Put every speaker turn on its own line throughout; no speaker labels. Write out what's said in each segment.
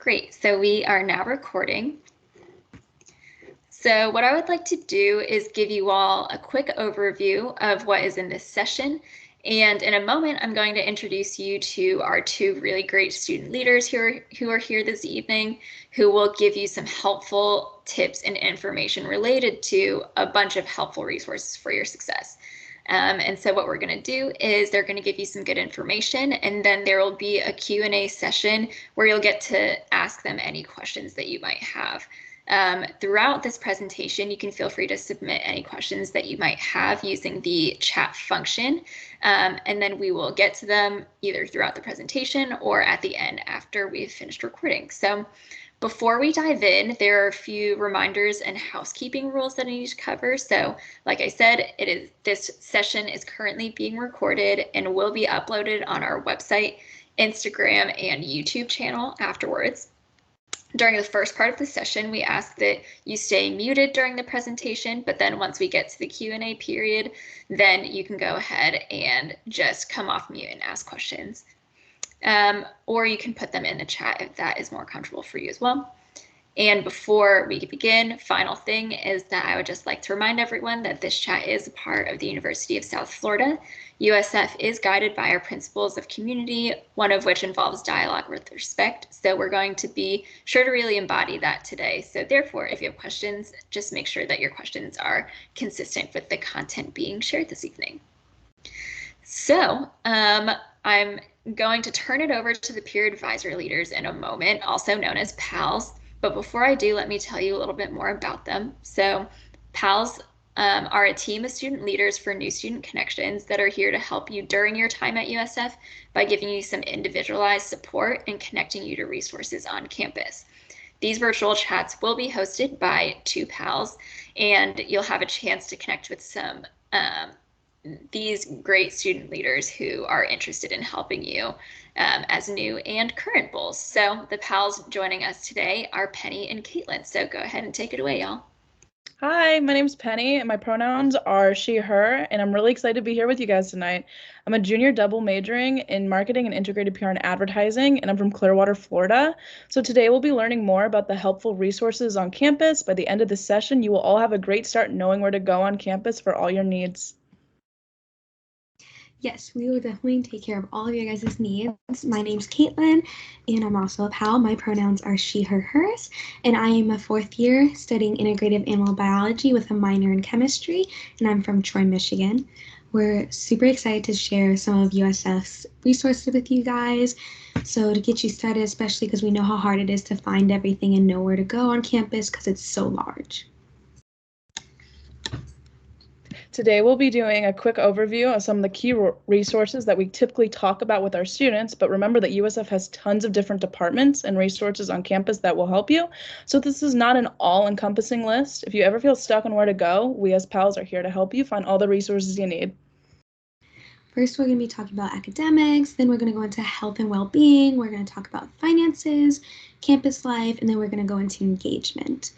Great, so we are now recording. So what I would like to do is give you all a quick overview of what is in this session. And in a moment, I'm going to introduce you to our two really great student leaders who are here this evening, who will give you some helpful tips and information related to a bunch of helpful resources for your success. And so what we're going to do is they're going to give you some good information, and then there will be a Q&A session where you'll get to ask them any questions that you might have. Throughout this presentation, you can feel free to submit any questions that you might have using the chat function, and then we will get to them either throughout the presentation or at the end after we've finished recording. So before we dive in, there are a few reminders and housekeeping rules that I need to cover. So like I said, this session is currently being recorded and will be uploaded on our website, Instagram, and YouTube channel afterwards. During the first part of the session, we ask that you stay muted during the presentation, but then once we get to the Q&A period, then you can go ahead and just come off mute and ask questions. Or you can put them in the chat if that is more comfortable for you as well. And before we begin, final thing is that I would just like to remind everyone that this chat is a part of the University of South Florida. USF is guided by our principles of community, one of which involves dialogue with respect. So we're going to be sure to really embody that today. So therefore, if you have questions, just make sure that your questions are consistent with the content being shared this evening. So I'm going to turn it over to the peer advisor leaders in a moment, also known as PALs. But before I do, let me tell you a little bit more about them. So PALs are a team of student leaders for New Student Connections that are here to help you during your time at USF by giving you some individualized support and connecting you to resources on campus. These virtual chats will be hosted by two PALs, and you'll have a chance to connect with some these great student leaders who are interested in helping you as new and current bulls. So the PALs joining us today are Penny and Caitlin. So go ahead and take it away, y'all.
Hi, my name's Penny and my pronouns are she, her, and I'm really excited to be here with you guys tonight. I'm a junior double majoring in marketing and integrated PR and advertising, and I'm from Clearwater, Florida. So today we'll be learning more about the helpful resources on campus. By the end of the session, you will all have a great start knowing where to go on campus for all your needs.
Yes, we will definitely take care of all of your guys' needs. My name's Caitlin, and I'm also a PAL. My pronouns are she, her, hers, and I am a fourth year studying integrative animal biology with a minor in chemistry, and I'm from Troy, Michigan. We're super excited to share some of USF's resources with you guys. So to get you started, especially because we know how hard it is to find everything and know where to go on campus because it's so large.
Today we'll be doing a quick overview of some of the key resources that we typically talk about with our students, but remember that USF has tons of different departments and resources on campus that will help you. So this is not an all-encompassing list. If you ever feel stuck on where to go, we as PALs are here to help you find all the resources you need.
First, we're going to be talking about academics, then we're going to go into health and well-being, we're going to talk about finances, campus life, and then we're going to go into engagement.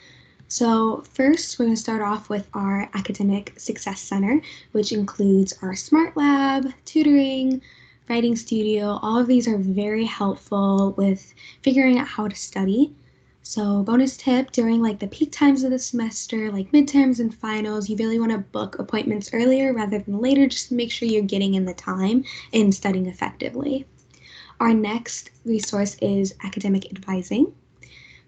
So first, we're going to start off with our Academic Success Center, which includes our Smart Lab, tutoring, writing studio. All of these are very helpful with figuring out how to study. So bonus tip, during like the peak times of the semester, like midterms and finals, you really want to book appointments earlier rather than later, just to make sure you're getting in the time and studying effectively. Our next resource is academic advising.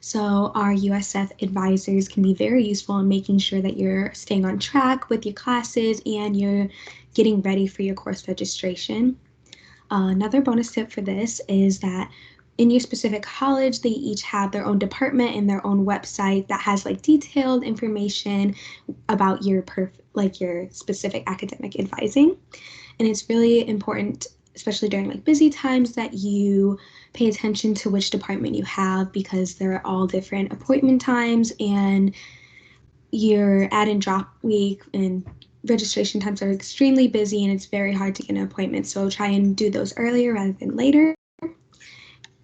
So our USF advisors can be very useful in making sure that you're staying on track with your classes and you're getting ready for your course registration. Another bonus tip for this is that in your specific college, they each have their own department and their own website that has like detailed information about your specific academic advising. And it's really important, especially during like busy times, that you pay attention to which department you have, because they're all different appointment times and your add and drop week and registration times are extremely busy and it's very hard to get an appointment. So try and do those earlier rather than later.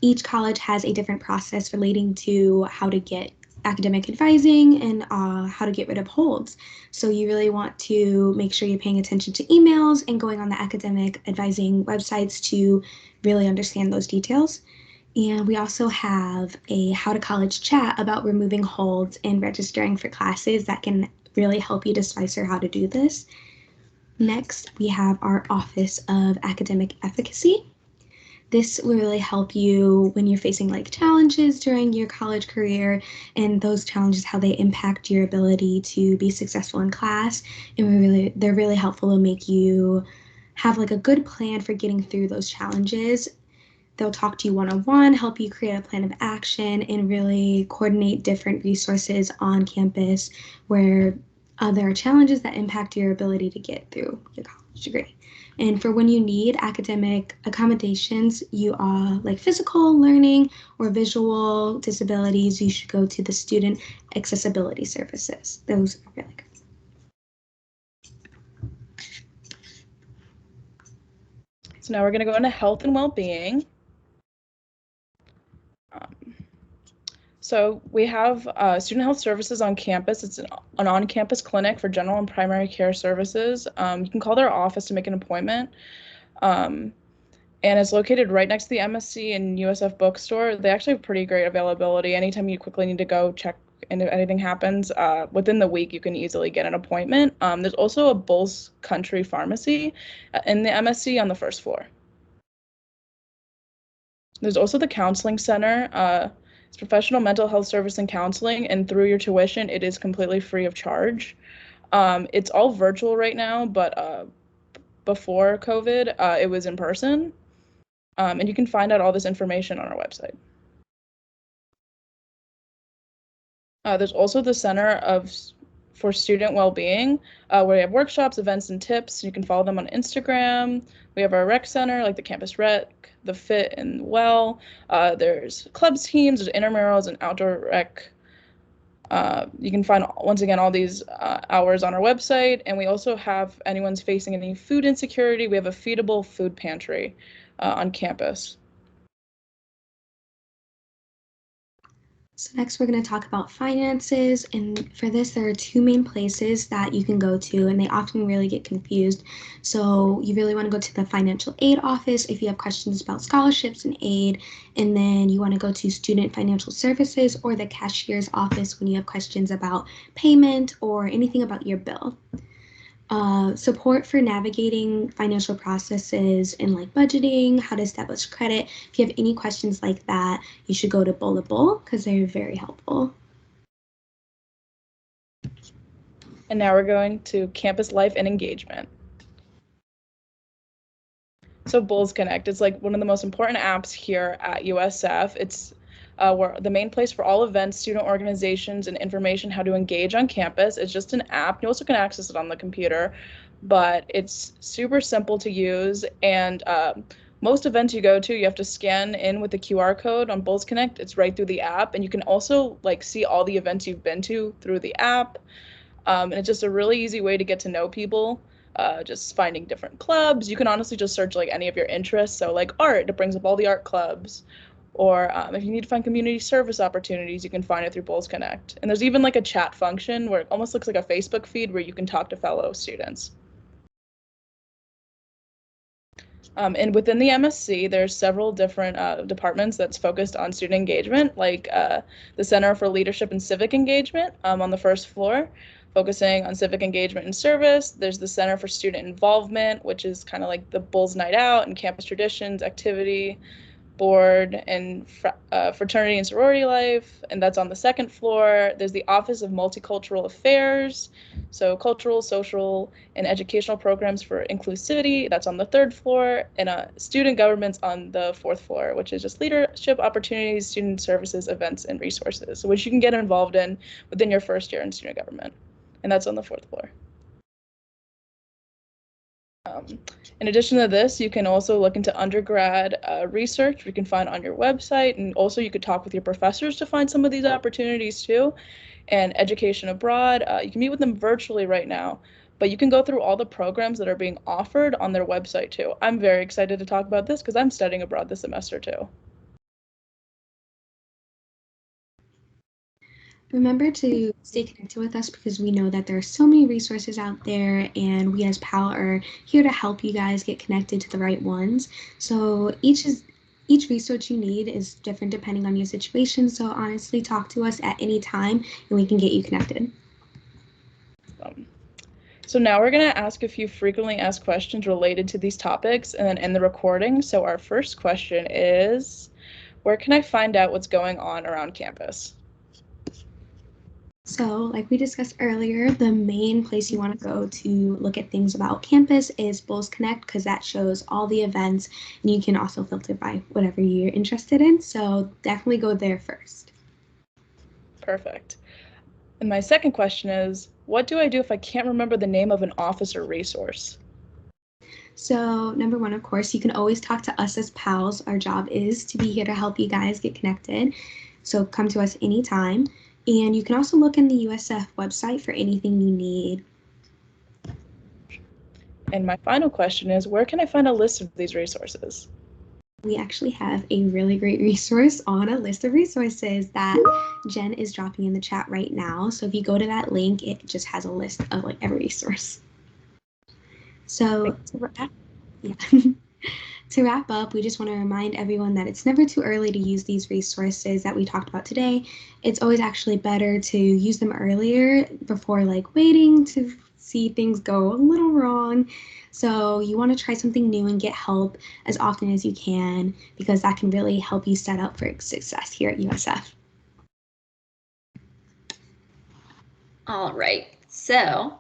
Each college has a different process relating to how to get academic advising and how to get rid of holds. So you really want to make sure you're paying attention to emails and going on the academic advising websites to really understand those details. And we also have a How to College chat about removing holds and registering for classes that can really help you decipher how to do this. Next, we have our Office of Academic Efficacy. This will really help you when you're facing like challenges during your college career and those challenges, how they impact your ability to be successful in class. And they're really helpful to make you have like a good plan for getting through those challenges. They'll talk to you one-on-one, help you create a plan of action, and really coordinate different resources on campus where there are challenges that impact your ability to get through your college degree. And for when you need academic accommodations, you are like physical learning or visual disabilities, you should go to the Student Accessibility Services. Those are really good.
So now we're going to go into health and well-being. So we have student health services on campus. It's an on-campus clinic for general and primary care services. You can call their office to make an appointment. And it's located right next to the MSC and USF bookstore. They actually have pretty great availability. Anytime you quickly need to go check and if anything happens, within the week, you can easily get an appointment. There's also a Bulls Country Pharmacy in the MSC on the first floor. There's also the Counseling Center. It's professional mental health service and counseling, and through your tuition, it is completely free of charge. It's all virtual right now, but before COVID, it was in person. And you can find out all this information on our website. There's also the Center for Student Wellbeing, where we have workshops, events, and tips. You can follow them on Instagram. We have our rec center, like the Campus Rec, the Fit and Well. There's clubs, teams, there's intramurals, and outdoor rec. You can find, once again, all these hours on our website. And we also have anyone's facing any food insecurity. We have a feedable food pantry on campus.
So next we're going to talk about finances, and for this there are two main places that you can go to, and they often really get confused. So you really want to go to the financial aid office if you have questions about scholarships and aid, and then you want to go to student financial services or the cashier's office when you have questions about payment or anything about your bill. Support for navigating financial processes and like budgeting, how to establish credit. If you have any questions like that, you should go to Bullable because they're very helpful.
And now we're going to campus life and engagement. So Bulls Connect is like one of the most important apps here at USF. It's where the main place for all events, student organizations, and information how to engage on campus. It's just an app. You also can access it on the computer, but it's super simple to use. And most events you go to, you have to scan in with the QR code on Bulls Connect. It's right through the app, and you can also like see all the events you've been to through the app. And it's just a really easy way to get to know people. Just finding different clubs. You can honestly just search like any of your interests. So like art, it brings up all the art clubs. Or if you need to find community service opportunities, you can find it through Bulls Connect. And there's even like a chat function where it almost looks like a Facebook feed where you can talk to fellow students. And within the MSC, there's several different departments that's focused on student engagement, like the Center for Leadership and Civic Engagement on the first floor, focusing on civic engagement and service. There's the Center for Student Involvement, which is kind of like the Bulls Night Out and campus traditions, activity, board, and fraternity and sorority life, and that's on the second floor. There's the Office of Multicultural Affairs, so cultural, social, and educational programs for inclusivity, that's on the third floor, and student governments on the fourth floor, which is just leadership opportunities, student services, events, and resources, which you can get involved in within your first year in student government, and that's on the fourth floor. In addition to this, you can also look into undergrad research we can find on your website, and also you could talk with your professors to find some of these opportunities too. And education abroad, you can meet with them virtually right now, but you can go through all the programs that are being offered on their website too. I'm very excited to talk about this because I'm studying abroad this semester too.
Remember to stay connected with us because we know that there are so many resources out there, and we as PAL are here to help you guys get connected to the right ones. So each Each resource you need is different depending on your situation. So honestly, talk to us at any time and we can get you connected.
So now we're going to ask a few frequently asked questions related to these topics and then end the recording. So our first question is, where can I find out what's going on around campus?
So, like we discussed earlier, the main place you want to go to look at things about campus is Bulls Connect because that shows all the events and you can also filter by whatever you're interested in. So, definitely go there first.
Perfect. And my second question is, what do I do if I can't remember the name of an office or resource?
So, number one, of course, you can always talk to us as pals. Our job is to be here to help you guys get connected. So, come to us anytime. And you can also look in the USF website for anything you need.
And my final question is, where can I find a list of these resources?
We actually have a really great resource on a list of resources that Jen is dropping in the chat right now. So if you go to that link, it just has a list of like every resource. So to wrap up, we just want to remind everyone that it's never too early to use these resources that we talked about today. It's always actually better to use them earlier before like waiting to see things go a little wrong. So you want to try something new and get help as often as you can because that can really help you set up for success here at USF.
All right, so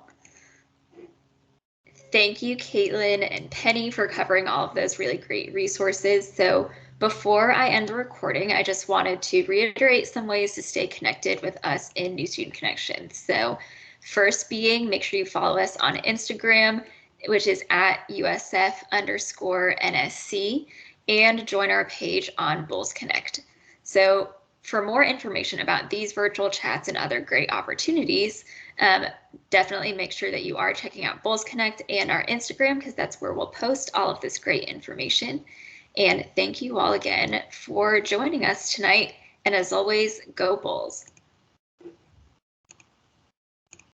thank you, Caitlin and Penny, for covering all of those really great resources. So before I end the recording, I just wanted to reiterate some ways to stay connected with us in New Student Connections. So first being, make sure you follow us on Instagram, which is at USF_NSC, and join our page on Bulls Connect. So for more information about these virtual chats and other great opportunities, definitely make sure that you are checking out Bulls Connect and our Instagram because that's where we'll post all of this great information. And thank you all again for joining us tonight. And as always, go Bulls.